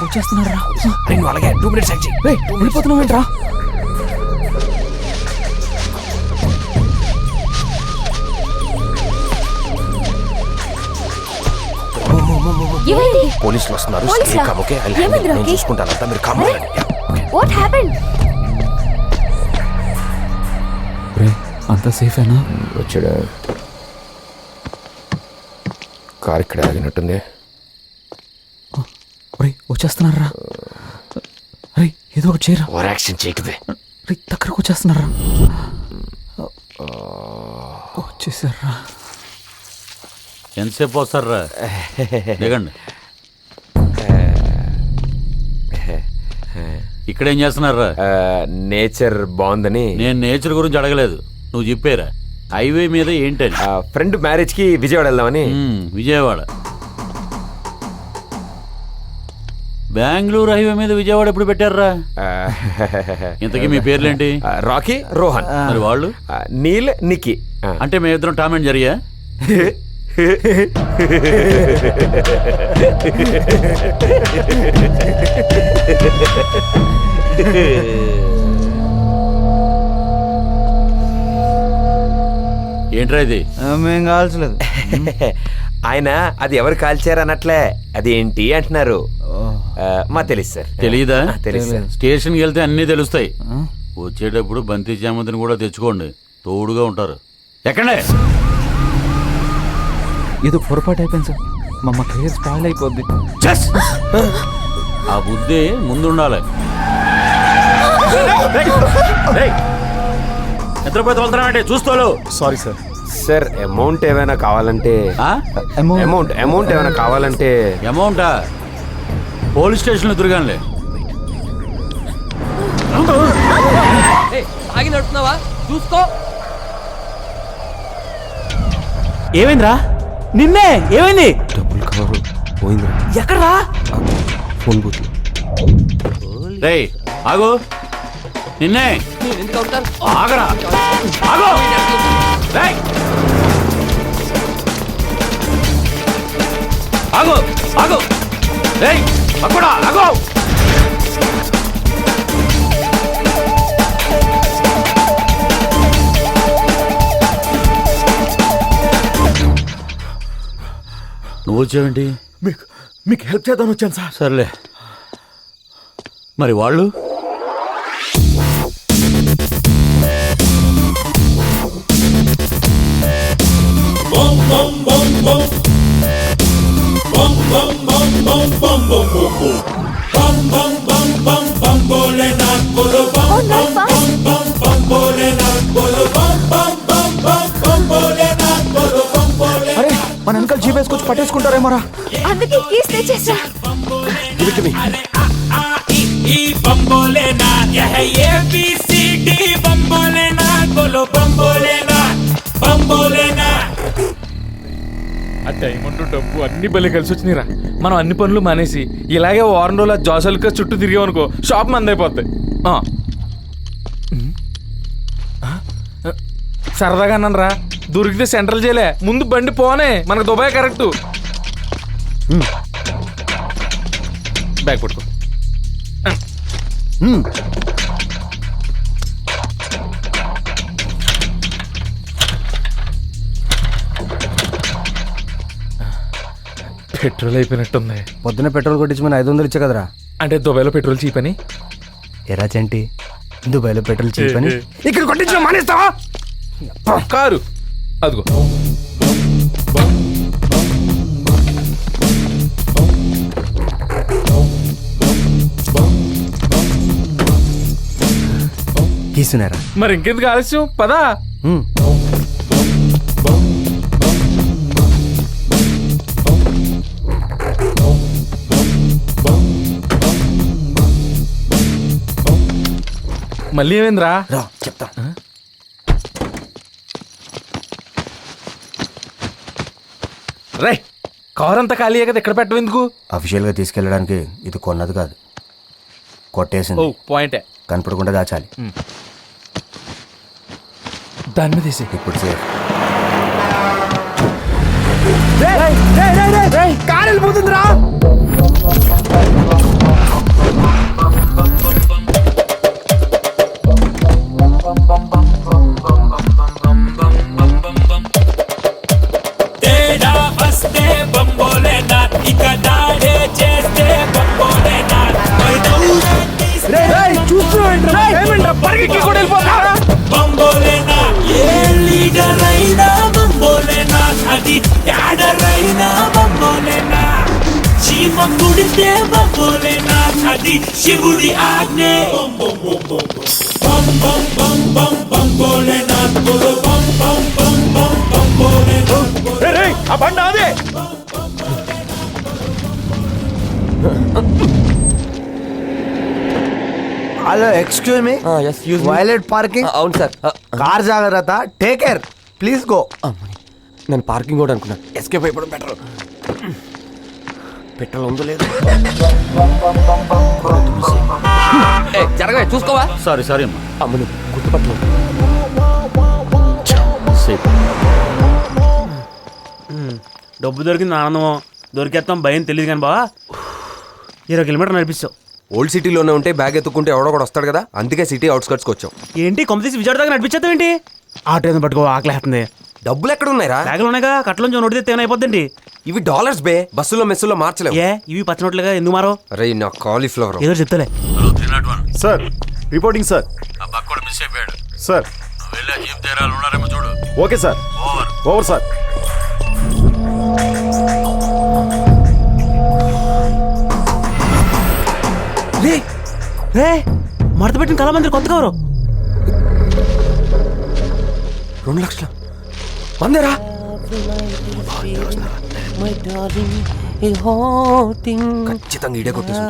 వచ్చేస్తున్నారా? అలాగే 2 minutes వెళ్ళిపోతున్నావు ఏంట్రా? పోలీసులు వస్తున్నారు. నేను చూసుకుంటాను అంతా, మీరు కామ్ అవ్వండి. What happened? అంతా సేఫేనా? వచ్చాడు. కార్ ఇక్కడ ఆగినట్టుంది. వచ్చేస్తున్నారా? ఏదో ఒకటి చేయరా. ఓవర్ యాక్షన్ చేయకదే. దగ్గరకు వచ్చేస్తున్నారా? వచ్చేసారా? ఎంతసేపు వస్తారా? దిగండి. ఇక్కడేం చేస్తున్నారా? నేచర్ బాగుందని. నేను నేచర్ గురించి అడగలేదు, నువ్వు చెప్పారా హైవే మీద ఏంటని. ఫ్రెండ్ మ్యారేజ్ కి విజయవాడ వెళ్దామని. విజయవాడ? బెంగళూరు హైవే మీద విజయవాడ ఎప్పుడు పెట్టారా? ఇంతకీ మీ పేర్లేంటి? రాకీ, రోహన్. మరి వాళ్ళు? నీల్, నిక్కీ. అంటే మేమిద్దరం టామ్ అండ్ జెర్రీయా? ఏంట్రా ఇది? మేం కాల్చలేదు. ఆయన అది ఎవరు కాల్చారు అనట్లే, అది ఏంటి అంటున్నారు. మా తెలుసు సార్. తెలీదా? తెలుసు. స్టేషన్కి వెళ్తే అన్నీ తెలుస్తాయి. వచ్చేటప్పుడు బంతి జామతిని కూడా తెచ్చుకోండి, తోడుగా ఉంటారు. ఎక్కడే? ఏదో పొరపాటు అయిపోయింది సార్, మా కెరీర్ స్పాయిల్ అయిపోద్ది. ఆ బుద్ధి ముందుండాలి. నిద్రపోతే వెళ్తానంటే చూస్తాను. Sorry sir. సార్ అమౌంట్ ఏమైనా కావాలంటే. అమౌంట్ ఏమైనా కావాలంటే. అమౌంటా? పోలీస్ స్టేషన్ ఎదురుగానే. ఆగి నడుపుతున్నావా? చూసుకో. ఏమైందిరా? నిన్నే ఏమైంది? డబ్బులు కవర్ పోయింది. ఎక్కడ్రా? Phone booth. రేయ్ ఆగు, నిన్నే. ఆగరా, ఆగు. రేయ్ ఆగు, ఆగు. రేయ్ అక్కడా ఆగు. నువ్వు వచ్చావేంటి? మీకు హెల్ప్ చేద్దామని వచ్చాను సార్. సర్లే, మరి వాళ్ళు? అరే మన వెనకాల జీప్ వేసుకొచ్చి పట్టేసుకుంటారేమోరా. అందుకే కీస్ తెచ్చేసా. ఆ డైమండ్ డబ్బు అన్ని బలి కలిసి వచ్చినాయిరా. మనం అన్ని పనులు మానేసి ఇలాగే వారం రోజుల జోసలుగా చుట్టూ తిరిగామనుకో, షాప్ మంది అయిపోతాయి. సరదాగా అన్నాను రా, దొరికితే సెంట్రల్ జైలే, ముందు బండి పోనే, మనకు దుబాయ్ కరెక్ట్. బ్యాగ్ పట్టుకో. పెట్రోల్ అయిపోయినట్టుంది. పొద్దున పెట్రోల్ కొట్టించమని 500 ఇచ్చా కదరా. అంటే దుబాయ్లో పెట్రోల్ చీప్ అని. ఎరా చంటి, దుబాయ్లో పెట్రోల్ చీప్ అని ఇక్కడ కొట్టించడం మానేస్తావా? కారు అదిగో. తీసుకున్నారా? మరి ఇంకెందుకు ఆలస్యం, పదా. మళ్ళీ ఏమైందిరా? చెప్తా. రే, కార్ అంతా ఖాళీ కదా, ఇక్కడ పెట్టడం ఎందుకు? అఫీషియల్గా తీసుకెళ్ళడానికి ఇది కొన్నది కాదు. ఓ కొట్టేసింది, పాయింటే. కనపడకుండా దాచాలి. దాని మీద వేసి ఇప్పుడు సేఫ్. కారు వెళ్ళిపోతుందిరా. శివుడి ఆజ్ఞే ఆ బండి అదే. Hello, excuse me, violet parking. అవును సార్. కార్ జాగ్రత్త, టేక్ కేర్, ప్లీజ్ గో. నేను పార్కింగ్ కూడా అనుకున్నాను. ఎస్కేప్ అయిపోవడం బెటర్. పెట్రోల్ ఉందో లేదు. జరగవే, చూసుకోవా. సారీ సారీ అమ్మా. అమ్మను గుర్తుపట్టలేదు. సేఫ్. డబ్బు దొరికింది ఆనందమో, దొరికేస్తాం భయం తెలియదు కానీ బావా 20 కిలోమీటర్ నడిపిస్తావు. ఓల్డ్ సిటీలోనే ఉంటే బ్యాగ్ ఎత్తుకుంటే ఎవడో కూడా వస్తాడు కదా, అందుకే సిటీ అవుట్స్కట్స్కి వచ్చాం. ఏంటి కొంత తీసి విజయవాడ దాకా నడిపించేస్తావు ఏంటి? ఆటో ఏదో పట్టుకో, ఆకలేస్తుంది. డబ్బులు ఎక్కడ ఉన్నాయిరా? బ్యాగులు ఉన్నాయిగా, కట్టలోంచి నోటి తెస్తే అయిపోద్దండి. ఇవి డాలర్స్ బే, బస్సులో మెస్సులో మార్చలేవు. ఏ ఇవి పచ్చ నోట్లుగా ఎందుకు మారో? అరే నా కాలీఫ్లవర్. ఏదో చెప్తాలే. Sir, reporting sir. ఆ బక్కోడు మిస్ అయిపోయాడు. సార్, నువ్వు వెళ్ళి ఆ జీప్ తీరాలు ఉన్నారేమో చూడు. Okay sir. Over sir. మడత పెట్టిన కళామందిరి కొత్త కవరు. 2 లక్షల మందేరా. ఖచ్చితంగా ఈడే కొట్టేసి.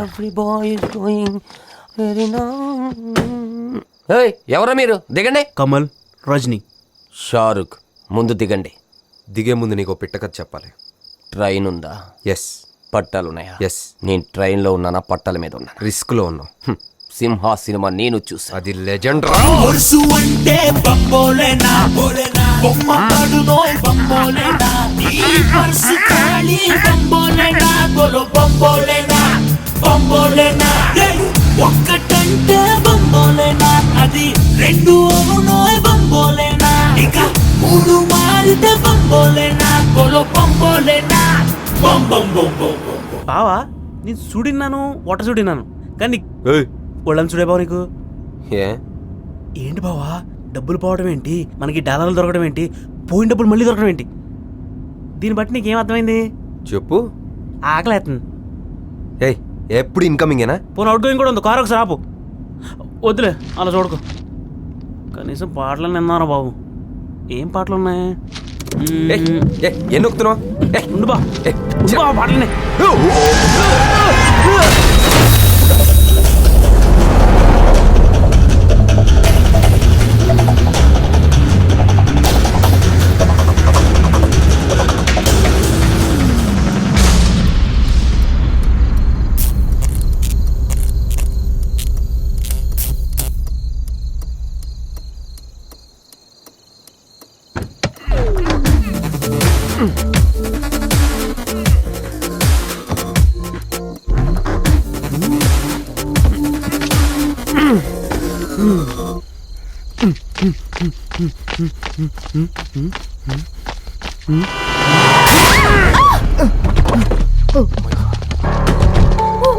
ఎవరా మీరు? దిగండి. కమల్, రజనీ. షారుఖ్, ముందు దిగండి. దిగే ముందు నీకు పిట్ట కథ చెప్పాలి. ట్రైన్ ఉందా? ఎస్. పట్టాలున్నాయా? ఎస్. నేను ట్రైన్లో ఉన్నానా, పట్టాల మీద ఉన్నా? రిస్క్లో ఉన్నాం. సింహా సినిమా నేను చూసా, అది లెజెండ్. అంటే బొమ్మలేనా బొమ్మ పడునోయ్ బొమ్మలేనా నీ పర్సు ఖాళీ బొమ్మలేనా బోలో బొమ్మలేనా బొమ్మలేనా ఒక్కటంటే బొమ్మలేనా అది 2 అవునోయ్ బొమ్మలేనా ఇక 3 మారితే బొమ్మలేనా బోలో బొమ్మలేనా బొమ్ బొమ్ బొమ్ బొమ్. బావా నేను చూడిన్నాను, వాటర్ చూడిన్నాను కానీ ఒళ్ళని చూడే బావ నీకు. ఏ ఏంటి బావా డబ్బులు పోవడం ఏంటి, మనకి డాలర్లు దొరకడం ఏంటి, పోయిన డబ్బులు మళ్ళీ దొరకడం ఏంటి? దీన్ని బట్టి నీకేం అర్థమైంది చెప్పు. ఆకలేస్తుంది. ఏయ్, ఎప్పుడు ఇన్కమింగేనా? పోనీ అవుట్ గోయింగ్ కూడా ఉంది, కారు ఒకసారి ఆపు. వద్దులే అలా చూడకు, కనీసం పాటలు విన్నారా బాబు? ఏం పాటలు ఉన్నాయి? ఎన్ని నొక్కుతున్నావు? ఉండు బా, పాటలనే.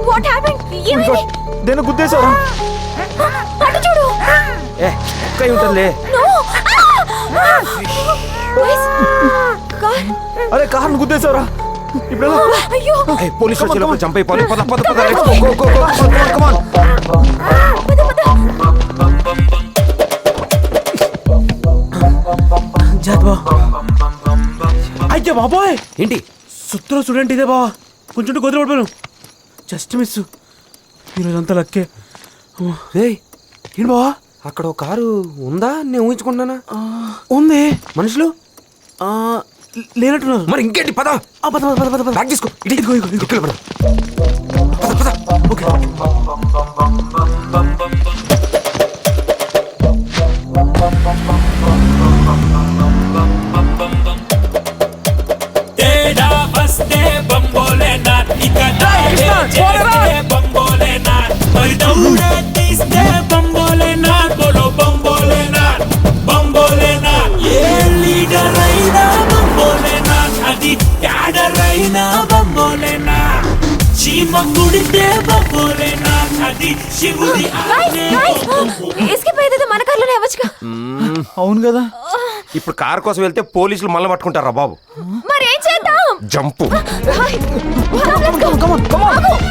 What happened? ఏమైంది? నేను గుద్దేశారా? అటు చూడు. ఒక్క ఉంటుందిలే. No. Boys. God. అరే కార్ను గుద్దేశారా? ఇప్పుడు అయ్యో. పోలీసు వచ్చే లోపల జంప్ అయిపోవాలి. పద పద పద. అయ్యా బాబోయ్, ఏంటి సుత్తులో స్టూడెంట్ ఇదే బావా, కొంచెం గొద్దులు పడిపోయాను. Just miss. ఈరోజంతా లక్కే. ఏయ్, ఏంటి బావా అక్కడ ఒక కారు ఉందా? నేను ఊహించుకుంటున్నానా? ఉంది. మనుషులు లేనట్టున్నారు. మరి ఇంకేంటి? పద పద పద పద పద. బ్యాగ్ తీసుకో. ఇదిగో పద పద. ఓకే. చేస్తే బంబోలేనాథ్, మరి దౌడే తీస్తే బంబోలేనాథ్, బోలో బంబోలేనాథ్, బంబోలేనాథ్. ఏ లీడర్ అయినా బంబోలేనాథ్, అది క్యాడర్ అయినా బంబోలేనాథ్. చీమ కుడితే బంబోలేనాథ్, అది శివుడి ఆజ్ఞ. ఎస్కేప్ అయ్యేది మన కార్లోనే అవ్వచ్చుగా. అవును కదా. ఇప్పుడు కార్ కోసం వెళ్తే పోలీసులు మళ్ళీ పట్టుకుంటారా బాబు? మరి ఏం చేద్దాం? Jump. Come on, let's go. Come on.